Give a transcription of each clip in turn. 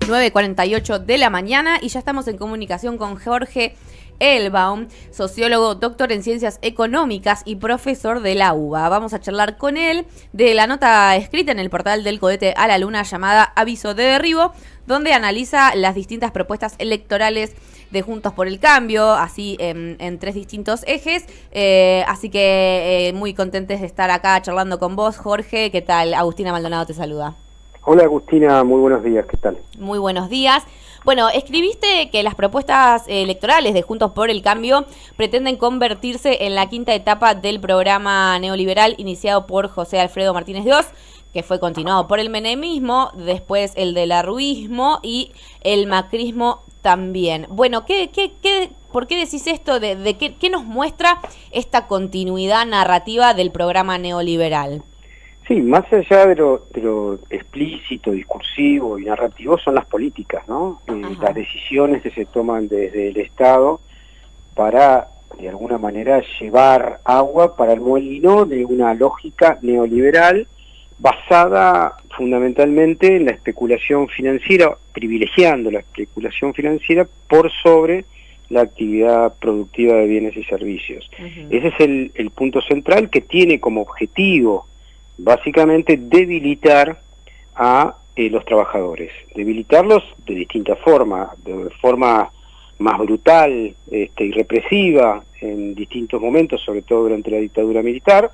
9:48 de la mañana y ya estamos en comunicación con Jorge Elbaum, sociólogo, doctor en Ciencias Económicas y profesor de la UBA. Vamos a charlar con él de la nota escrita en el portal del cohete a la luna llamada Aviso de Derribo, donde analiza las distintas propuestas electorales de Juntos por el Cambio, así en tres distintos ejes. Así que muy contentes de estar acá charlando con vos, Jorge. ¿Qué tal? Agustina Maldonado te saluda. Hola Agustina, muy buenos días, ¿qué tal? Muy buenos días. Bueno, escribiste que las propuestas electorales de Juntos por el Cambio pretenden convertirse en la quinta etapa del programa neoliberal iniciado por José Alfredo Martínez de Oz, que fue continuado por el menemismo, después el del arruismo y el macrismo también. Bueno, ¿por qué decís esto? ¿Qué nos muestra esta continuidad narrativa del programa neoliberal? Sí, más allá de lo explícito, discursivo y narrativo son las políticas, ¿no? Las decisiones que se toman desde el Estado para, de alguna manera, llevar agua para el molino de una lógica neoliberal basada fundamentalmente en la especulación financiera, privilegiando la especulación financiera por sobre la actividad productiva de bienes y servicios. Ese es el punto central que tiene como objetivo básicamente debilitar a los trabajadores, debilitarlos de distintas formas, de forma más brutal y represiva en distintos momentos, sobre todo durante la dictadura militar,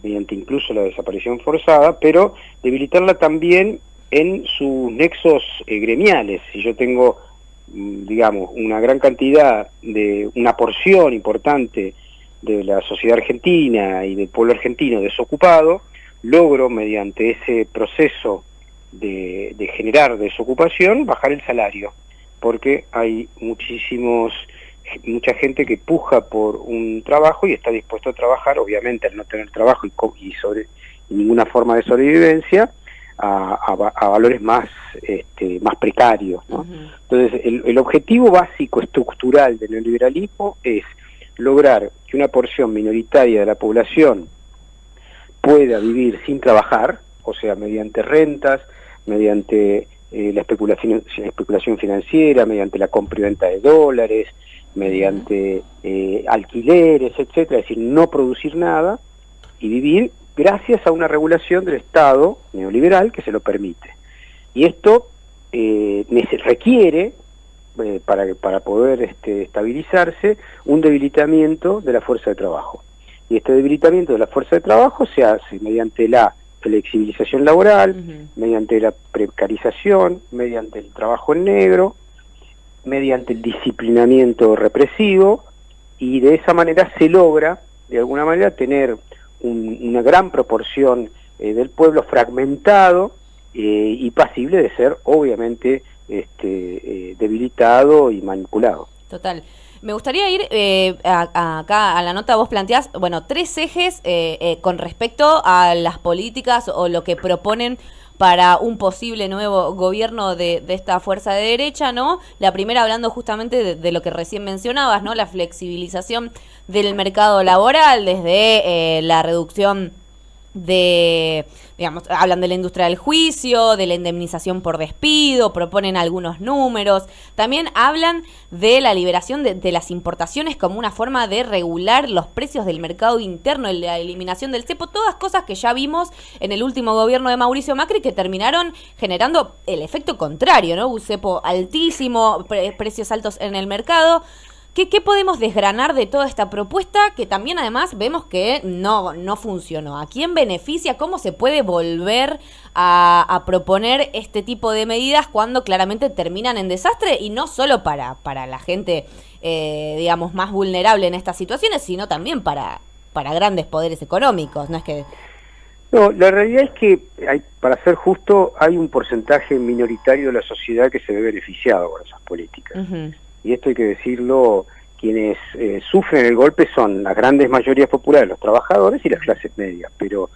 mediante incluso la desaparición forzada, pero debilitarla también en sus nexos gremiales. Si yo tengo, digamos, una gran cantidad de una porción importante de la sociedad argentina y del pueblo argentino desocupado, logro mediante ese proceso de generar desocupación bajar el salario, porque hay mucha gente que puja por un trabajo y está dispuesto a trabajar, obviamente al no tener trabajo y ninguna forma de sobrevivencia, a valores más precarios, ¿no? Entonces el objetivo básico estructural del neoliberalismo es lograr que una porción minoritaria de la población pueda vivir sin trabajar, o sea, mediante rentas, mediante la especulación financiera, mediante la compra y venta de dólares, mediante alquileres, etcétera, es decir, no producir nada y vivir gracias a una regulación del Estado neoliberal que se lo permite. Y esto requiere, para poder estabilizarse, un debilitamiento de la fuerza de trabajo. Y este debilitamiento de la fuerza de trabajo se hace mediante la flexibilización laboral, mediante la precarización, mediante el trabajo en negro, mediante el disciplinamiento represivo, y de esa manera se logra, de alguna manera, tener una gran proporción del pueblo fragmentado y pasible de ser, obviamente, debilitado y manipulado. Total. Me gustaría ir acá a la nota. Vos planteás, bueno, tres ejes con respecto a las políticas o lo que proponen para un posible nuevo gobierno de esta fuerza de derecha, ¿no? La primera hablando justamente de lo que recién mencionabas, ¿no? La flexibilización del mercado laboral desde la reducción de, digamos, hablan de la industria del juicio, de la indemnización por despido, proponen algunos números, también hablan de la liberación de las importaciones como una forma de regular los precios del mercado interno, la eliminación del cepo, todas cosas que ya vimos en el último gobierno de Mauricio Macri que terminaron generando el efecto contrario, ¿no? Un cepo altísimo, precios altos en el mercado. ¿Qué podemos desgranar de toda esta propuesta que también además vemos que no funcionó? ¿A quién beneficia? ¿Cómo se puede volver a proponer este tipo de medidas cuando claramente terminan en desastre? Y no solo para la gente, digamos, más vulnerable en estas situaciones, sino también para grandes poderes económicos. No es que... No, la realidad es que, para ser justo, hay un porcentaje minoritario de la sociedad que se ve beneficiado con esas políticas. Y esto hay que decirlo, quienes sufren el golpe son las grandes mayorías populares, los trabajadores y las clases medias, pero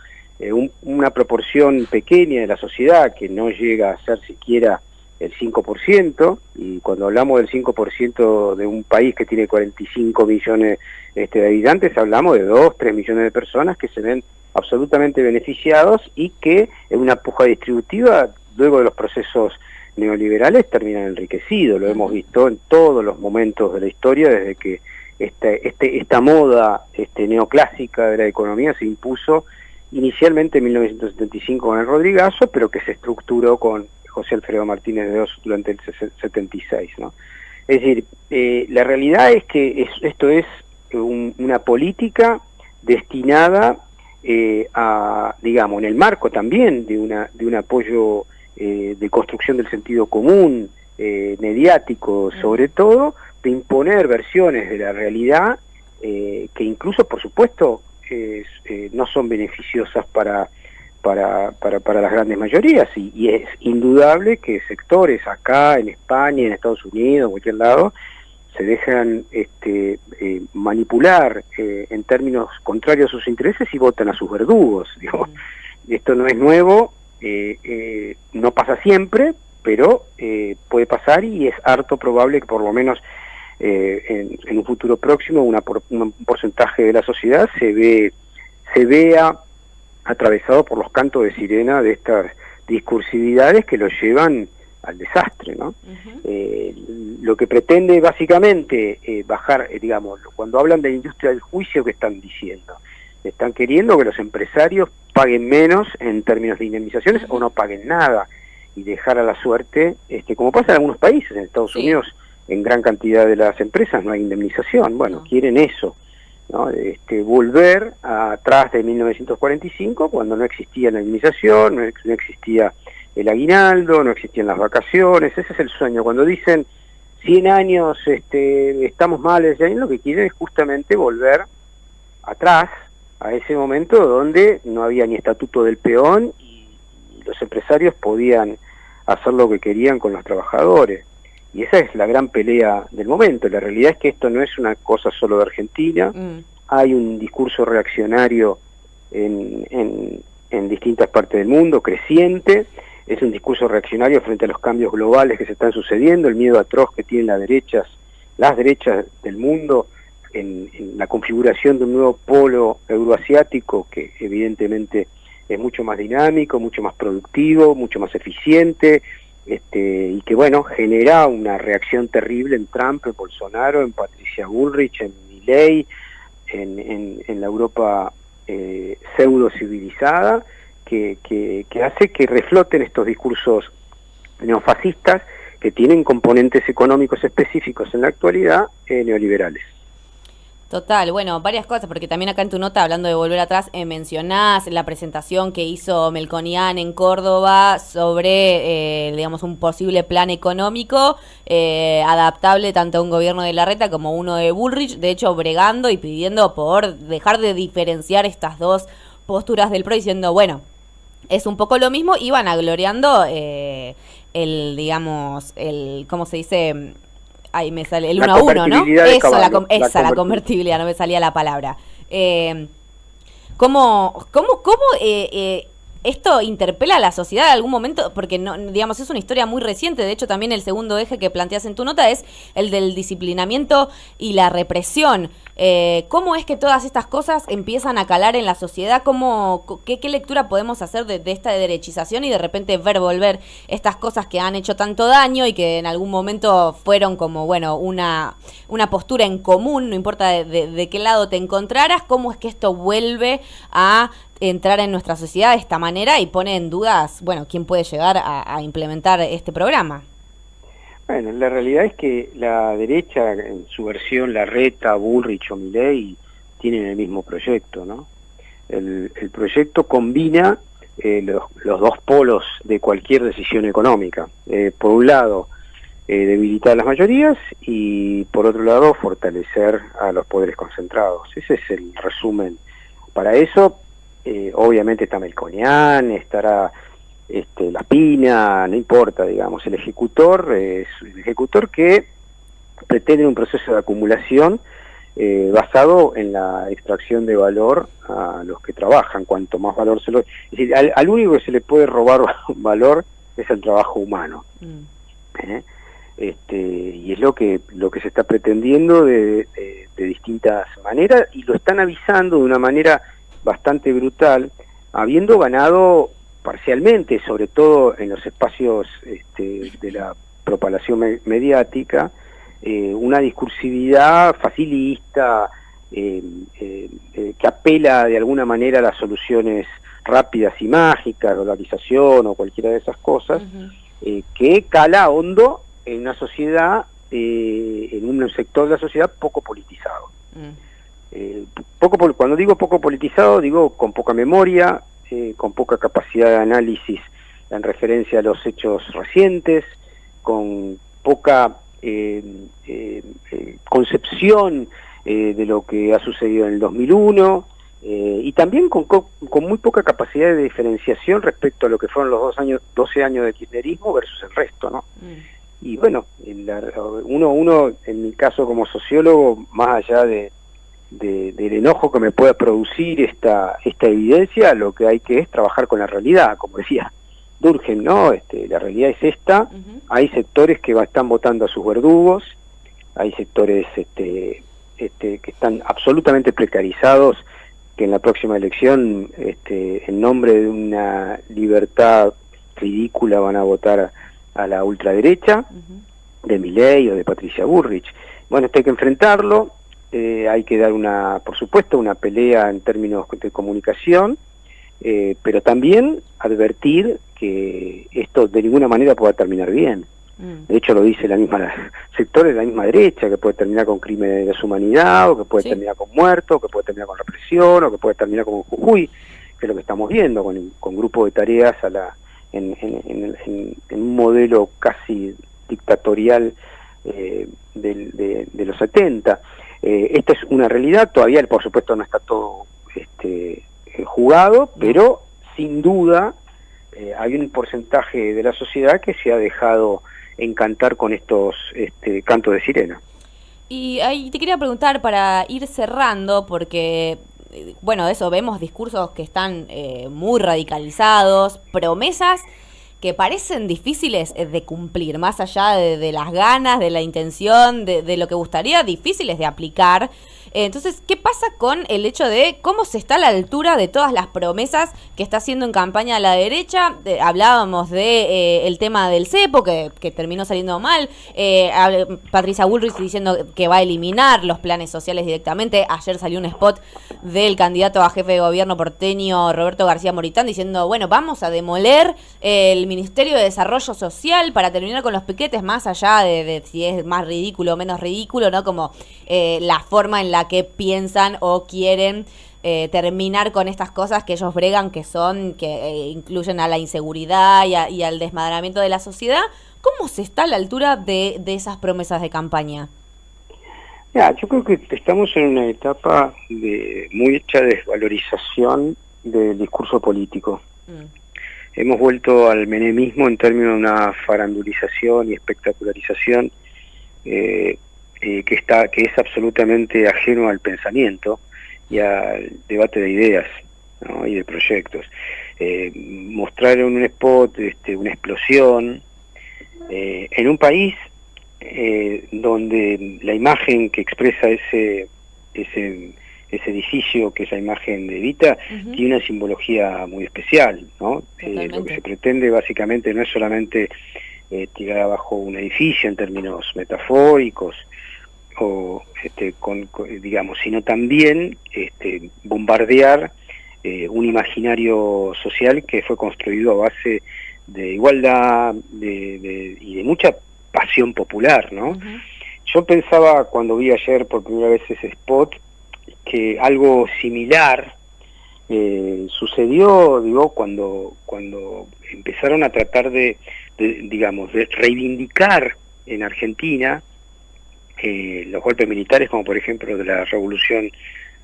una proporción pequeña de la sociedad que no llega a ser siquiera el 5%, y cuando hablamos del 5% de un país que tiene 45 millones de habitantes, hablamos de 2, 3 millones de personas que se ven absolutamente beneficiados y que en una puja distributiva, luego de los procesos neoliberales terminan enriquecidos. Lo hemos visto en todos los momentos de la historia, desde que esta moda neoclásica de la economía se impuso inicialmente en 1975 con el Rodrigazo, pero que se estructuró con José Alfredo Martínez de Oz durante el 76, ¿no? Es decir, la realidad es que esto es una política destinada a, digamos, en el marco también de un apoyo de construcción del sentido común, mediático sobre todo, de imponer versiones de la realidad que incluso, por supuesto, no son beneficiosas para las grandes mayorías, y es indudable que sectores acá en España, en Estados Unidos, en cualquier lado, se dejan manipular en términos contrarios a sus intereses y votan a sus verdugos. Digo, esto no es nuevo, no pasa siempre, pero puede pasar, y es harto probable que por lo menos en un futuro próximo un porcentaje de la sociedad se vea atravesado por los cantos de sirena de estas discursividades que lo llevan al desastre, ¿no? Lo que pretende básicamente bajar, digamos, cuando hablan de la industria del juicio, ¿qué están diciendo? Están queriendo que los empresarios paguen menos en términos de indemnizaciones o no paguen nada, y dejar a la suerte, como pasa en algunos países. En Estados Unidos, en gran cantidad de las empresas no hay indemnización. Bueno, quieren eso, ¿no? Volver atrás de 1945, cuando no existía la indemnización, no existía el aguinaldo, no existían las vacaciones. Ese es el sueño. Cuando dicen 100 años estamos mal, lo que quieren es justamente volver atrás a ese momento donde no había ni estatuto del peón y los empresarios podían hacer lo que querían con los trabajadores. Y esa es la gran pelea del momento. La realidad es que esto no es una cosa solo de Argentina. Hay un discurso reaccionario en distintas partes del mundo, creciente. Es un discurso reaccionario frente a los cambios globales que se están sucediendo, el miedo atroz que tienen las derechas del mundo en la configuración de un nuevo polo euroasiático que evidentemente es mucho más dinámico, mucho más productivo, mucho más eficiente, y que, bueno, genera una reacción terrible en Trump, en Bolsonaro, en Patricia Bullrich, en Milei, en la Europa pseudo-civilizada, que hace que refloten estos discursos neofascistas que tienen componentes económicos específicos en la actualidad neoliberales. Total, bueno, varias cosas, porque también acá en tu nota, hablando de volver atrás, mencionás la presentación que hizo Melconian en Córdoba sobre, digamos, un posible plan económico adaptable tanto a un gobierno de Larreta como uno de Bullrich, de hecho bregando y pidiendo por dejar de diferenciar estas dos posturas del PRO, diciendo, bueno, es un poco lo mismo, y vanagloriando ¿cómo se dice? Ahí me sale el 1 a 1, ¿no? La convertibilidad, no me salía la palabra. ¿Cómo esto interpela a la sociedad en algún momento? Porque, no, digamos, es una historia muy reciente. De hecho, también el segundo eje que planteas en tu nota es el del disciplinamiento y la represión. ¿Cómo es que todas estas cosas empiezan a calar en la sociedad? ¿Qué lectura podemos hacer de esta derechización y de repente ver volver estas cosas que han hecho tanto daño y que en algún momento fueron como, bueno, una postura en común, no importa de qué lado te encontraras? ¿Cómo es que esto vuelve a entrar en nuestra sociedad de esta manera y pone en dudas, bueno, quién puede llegar a implementar este programa? Bueno, la realidad es que la derecha, en su versión Larreta, Bullrich o Milei, tienen el mismo proyecto, ¿no? El proyecto combina los dos polos de cualquier decisión económica. Por un lado, debilitar las mayorías, y por otro lado, fortalecer a los poderes concentrados. Ese es el resumen. Para eso, obviamente está Melconian, estará La Pina, no importa, digamos, el ejecutor es el ejecutor que pretende un proceso de acumulación basado en la extracción de valor a los que trabajan. Cuanto más valor es decir, al único que se le puede robar valor es el trabajo humano. Y es lo que se está pretendiendo de distintas maneras, y lo están avisando de una manera bastante brutal, habiendo ganado parcialmente, sobre todo en los espacios de la propagación mediática, una discursividad facilista, que apela de alguna manera a las soluciones rápidas y mágicas, dolarización o cualquiera de esas cosas, que cala hondo en una sociedad, en un sector de la sociedad poco politizado. Cuando digo poco politizado, digo con poca memoria, con poca capacidad de análisis en referencia a los hechos recientes, con poca concepción de lo que ha sucedido en el 2001, y también con muy poca capacidad de diferenciación respecto a lo que fueron los 12 años de kirchnerismo versus el resto, ¿no? Y bueno, uno en mi caso como sociólogo, más allá del enojo que me pueda producir esta evidencia, lo que hay que es trabajar con la realidad, como decía Durkheim, ¿no? La realidad es esta. Hay sectores que están votando a sus verdugos, hay sectores que están absolutamente precarizados, que en la próxima elección, en nombre de una libertad ridícula, van a votar a la ultraderecha, de Milei o de Patricia Bullrich. Bueno, esto hay que enfrentarlo, hay que dar por supuesto, una pelea en términos de comunicación, pero también advertir que esto de ninguna manera pueda terminar bien. De hecho lo dice sectores de la misma derecha, que puede terminar con crímenes de deshumanidad, o que puede terminar con muertos, o que puede terminar con represión, o que puede terminar con Jujuy, que es lo que estamos viendo con grupos de tareas en un modelo casi dictatorial de los 70. Esta es una realidad, todavía por supuesto no está todo jugado, pero sin duda hay un porcentaje de la sociedad que se ha dejado encantar con estos cantos de sirena. Y ahí te quería preguntar, para ir cerrando, porque bueno, eso, vemos discursos que están muy radicalizados, promesas que parecen difíciles de cumplir, más allá de las ganas, de la intención, de lo que gustaría, difíciles de aplicar. Entonces, ¿qué pasa con el hecho de cómo se está a la altura de todas las promesas que está haciendo en campaña la derecha? Hablábamos de el tema del cepo, que terminó saliendo mal. Patricia Bullrich diciendo que va a eliminar los planes sociales directamente. Ayer salió un spot del candidato a jefe de gobierno porteño, Roberto García Moritán, diciendo, bueno, vamos a demoler el Ministerio de Desarrollo Social para terminar con los piquetes, más allá de si es más ridículo o menos ridículo, ¿no? Como la forma en la que piensan o quieren terminar con estas cosas que ellos bregan, que incluyen a la inseguridad y al desmadramiento de la sociedad. ¿Cómo se está a la altura de esas promesas de campaña? Yo creo que estamos en una etapa de mucha desvalorización del discurso político. Hemos vuelto al menemismo en términos de una farandulización y espectacularización que es absolutamente ajeno al pensamiento y al debate de ideas, ¿no? Y de proyectos. Mostrar en un spot una explosión en un país donde la imagen que expresa ese edificio, que es la imagen de Evita, tiene una simbología muy especial, ¿no? Lo que se pretende básicamente no es solamente tirar abajo un edificio en términos metafóricos, o digamos, sino también bombardear un imaginario social que fue construido a base de igualdad y de mucha pasión popular, ¿no? Yo pensaba cuando vi ayer por primera vez ese spot que algo similar sucedió, digo, cuando empezaron a tratar de reivindicar en Argentina los golpes militares, como por ejemplo de la Revolución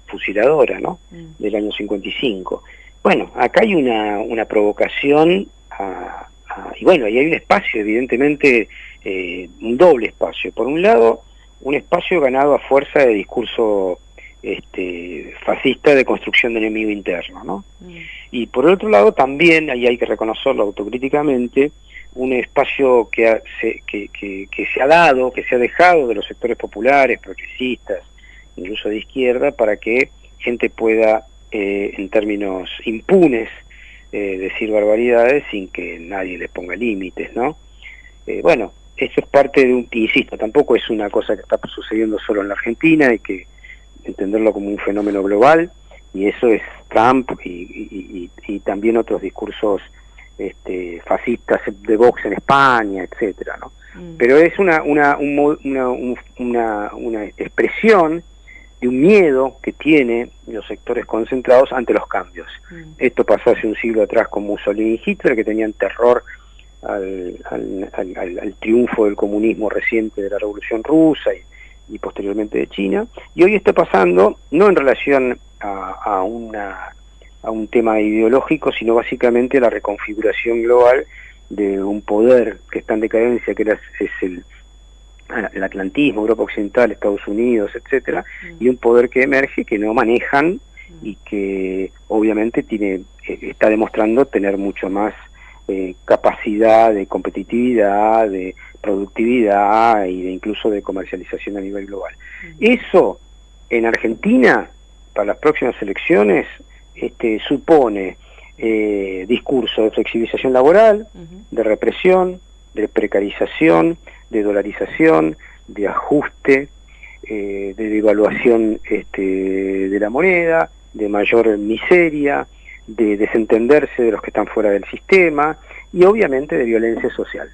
Fusiladora, ¿no? Del año 55. Bueno, acá hay una provocación y bueno, ahí hay un espacio, evidentemente, un doble espacio. Por un lado, un espacio ganado a fuerza de discurso fascista de construcción de enemigo interno, ¿no? Y por otro lado también, ahí hay que reconocerlo autocríticamente, un espacio que se ha dado, que se ha dejado de los sectores populares, progresistas, incluso de izquierda, para que gente pueda, en términos impunes, decir barbaridades sin que nadie les ponga límites, ¿no? Bueno, eso es parte de insisto, tampoco es una cosa que está sucediendo solo en la Argentina, hay que entenderlo como un fenómeno global, y eso es Trump y también otros discursos fascistas de Vox en España, etcétera, ¿no? Pero es una expresión de un miedo que tienen los sectores concentrados ante los cambios. Esto pasó hace un siglo atrás con Mussolini y Hitler, que tenían terror al triunfo del comunismo reciente de la Revolución Rusa y posteriormente de China, y hoy está pasando no en relación a un tema ideológico, sino básicamente a la reconfiguración global de un poder que está en decadencia, que es el atlantismo, Europa Occidental, Estados Unidos, etcétera, y un poder que emerge que no manejan y que obviamente está demostrando tener mucho más capacidad de competitividad, de productividad y de incluso de comercialización a nivel global. Eso en Argentina para las próximas elecciones supone discurso de flexibilización laboral, de represión, de precarización, de dolarización, de ajuste, de devaluación de la moneda, de mayor miseria, de desentenderse de los que están fuera del sistema y obviamente de violencia social.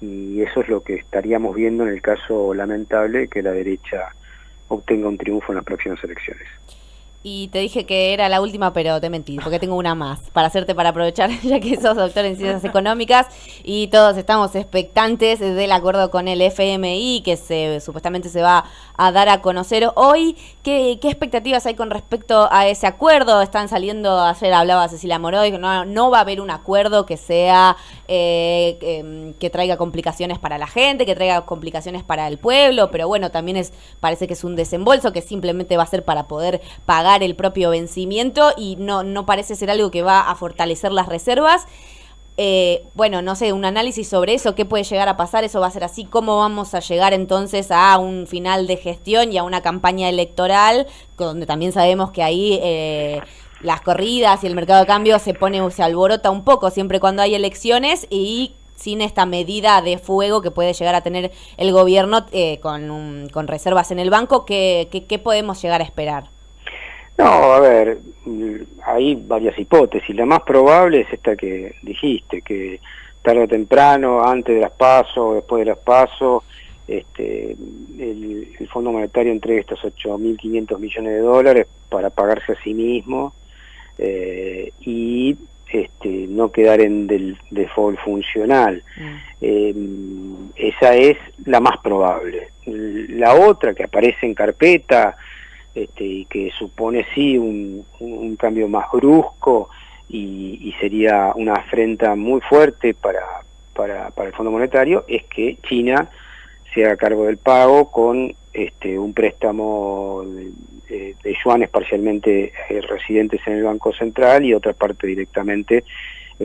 Y eso es lo que estaríamos viendo en el caso lamentable que la derecha obtenga un triunfo en las próximas elecciones. Y te dije que era la última, pero te mentí, porque tengo una más para aprovechar, ya que sos doctor en ciencias económicas y todos estamos expectantes del acuerdo con el FMI que supuestamente se va a dar a conocer hoy. ¿Qué expectativas hay con respecto a ese acuerdo? Están saliendo, ayer hablaba Cecilia Moroy, que no va a haber un acuerdo que sea que traiga complicaciones para la gente, que traiga complicaciones para el pueblo, pero bueno, también parece que es un desembolso que simplemente va a ser para poder pagar el propio vencimiento y no parece ser algo que va a fortalecer las reservas. Bueno, no sé, un análisis sobre eso, qué puede llegar a pasar, eso va a ser así, cómo vamos a llegar entonces a un final de gestión y a una campaña electoral, donde también sabemos que ahí las corridas y el mercado de cambio se alborota un poco siempre cuando hay elecciones y sin esta medida de fuego que puede llegar a tener el gobierno con reservas en el banco, ¿qué podemos llegar a esperar? No, a ver, hay varias hipótesis. La más probable es esta que dijiste, que tarde o temprano, antes de las PASO o después de las PASO, el Fondo Monetario entregue estos 8.500 millones de dólares para pagarse a sí mismo y no quedar en del default funcional. Esa es la más probable. La otra que aparece en carpeta y que supone sí un cambio más brusco y sería una afrenta muy fuerte para el Fondo Monetario, es que China se haga cargo del pago con un préstamo de yuanes parcialmente residentes en el Banco Central y otra parte directamente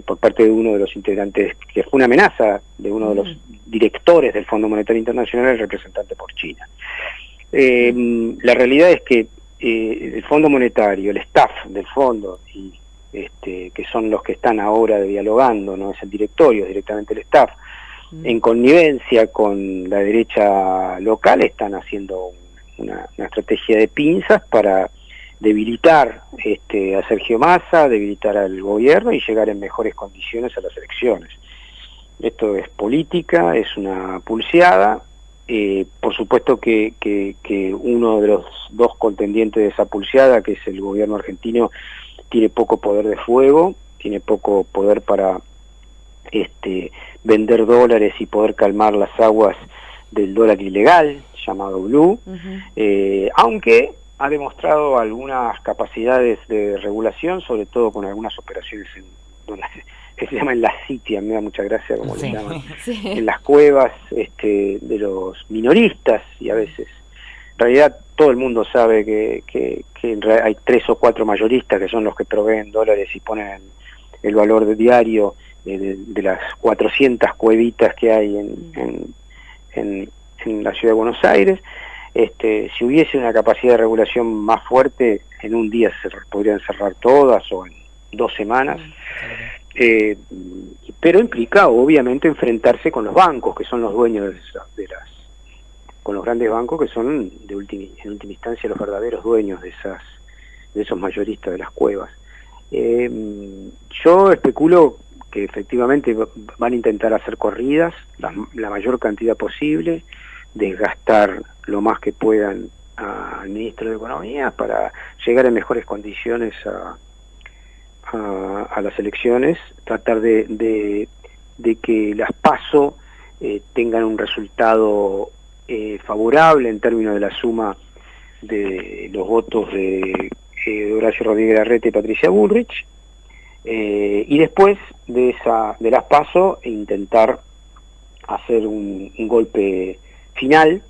por parte de uno de los integrantes, que fue una amenaza de uno de los directores del Fondo Monetario Internacional, el representante por China. La realidad es que el Fondo Monetario, el staff del fondo, y que son los que están ahora dialogando, no es el directorio, es directamente el staff, en connivencia con la derecha local, están haciendo una estrategia de pinzas para debilitar a Sergio Massa, debilitar al gobierno y llegar en mejores condiciones a las elecciones. Esto es política, es una pulseada. Por supuesto que uno de los dos contendientes de esa pulseada, que es el gobierno argentino, tiene poco poder de fuego, tiene poco poder para vender dólares y poder calmar las aguas del dólar ilegal, llamado blue, aunque ha demostrado algunas capacidades de regulación, sobre todo con algunas operaciones que se llaman las sitias, me da mucha gracia como le llaman, en las cuevas de los minoristas, y a veces, en realidad todo el mundo sabe que hay 3 o 4 mayoristas que son los que proveen dólares y ponen el valor de diario de las 400 cuevitas que hay en la ciudad de Buenos Aires. Si hubiese una capacidad de regulación más fuerte, en un día se podrían cerrar todas, o 2 semanas. Pero implica obviamente enfrentarse con los bancos, que son los dueños con los grandes bancos, que son en última instancia los verdaderos dueños de esos mayoristas de las cuevas. Yo especulo que efectivamente van a intentar hacer corridas, la mayor cantidad posible, desgastar lo más que puedan al ministro de Economía para llegar en mejores condiciones a las elecciones, tratar de que las PASO tengan un resultado favorable en términos de la suma de los votos de Horacio Rodríguez Larreta y Patricia Bullrich, y después de las PASO intentar hacer un golpe final,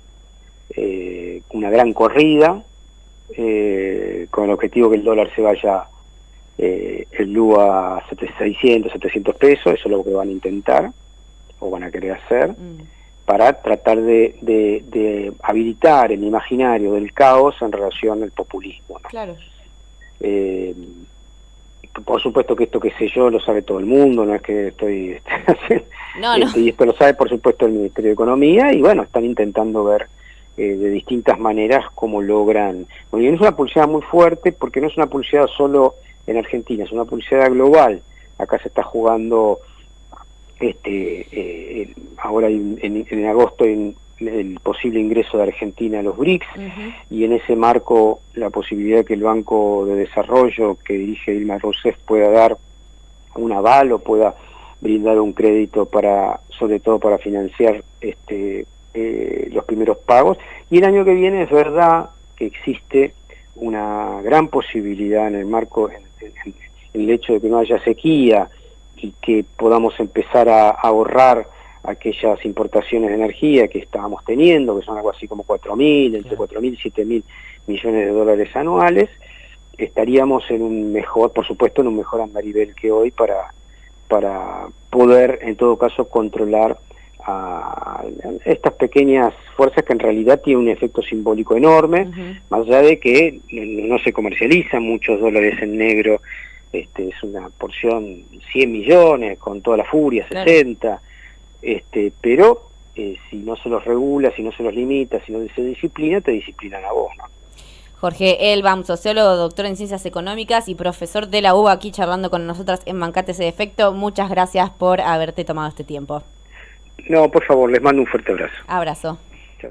una gran corrida, con el objetivo que el dólar se vaya el LU a 600, 700 pesos, eso es lo que van a intentar, o van a querer hacer, para tratar de habilitar el imaginario del caos en relación al populismo, ¿no? Claro. Por supuesto que esto, qué sé yo, lo sabe todo el mundo, no es que estoy no. Y esto lo sabe por supuesto el Ministerio de Economía, y bueno, están intentando ver de distintas maneras cómo logran, porque es una pulseada muy fuerte, porque no es una pulseada solo en Argentina, es una pulseada global. Acá se está jugando ahora en agosto el posible ingreso de Argentina a los BRICS, y en ese marco la posibilidad de que el Banco de Desarrollo que dirige Dilma Rousseff pueda dar un aval o pueda brindar un crédito sobre todo para financiar los primeros pagos. Y el año que viene es verdad que existe una gran posibilidad en el marco, en el hecho de que no haya sequía y que podamos empezar a ahorrar aquellas importaciones de energía que estábamos teniendo, que son algo así como entre 4.000 y 7.000 millones de dólares anuales. Estaríamos en un mejor, por supuesto, en un mejor andarivel que hoy para poder, en todo caso, controlar a estas pequeñas fuerzas que en realidad tienen un efecto simbólico enorme, más allá de que no se comercializan muchos dólares en negro. Es una porción 100 millones, con toda la furia, 60, pero si no se los regula, si no se los limita, si no se disciplina, te disciplinan a vos, ¿no? Jorge Elbaum, sociólogo, doctor en Ciencias Económicas y profesor de la UBA, aquí charlando con nosotras en Bancate ese defecto. Muchas gracias por haberte tomado este tiempo. No, por favor, les mando un fuerte abrazo. Abrazo. Chao.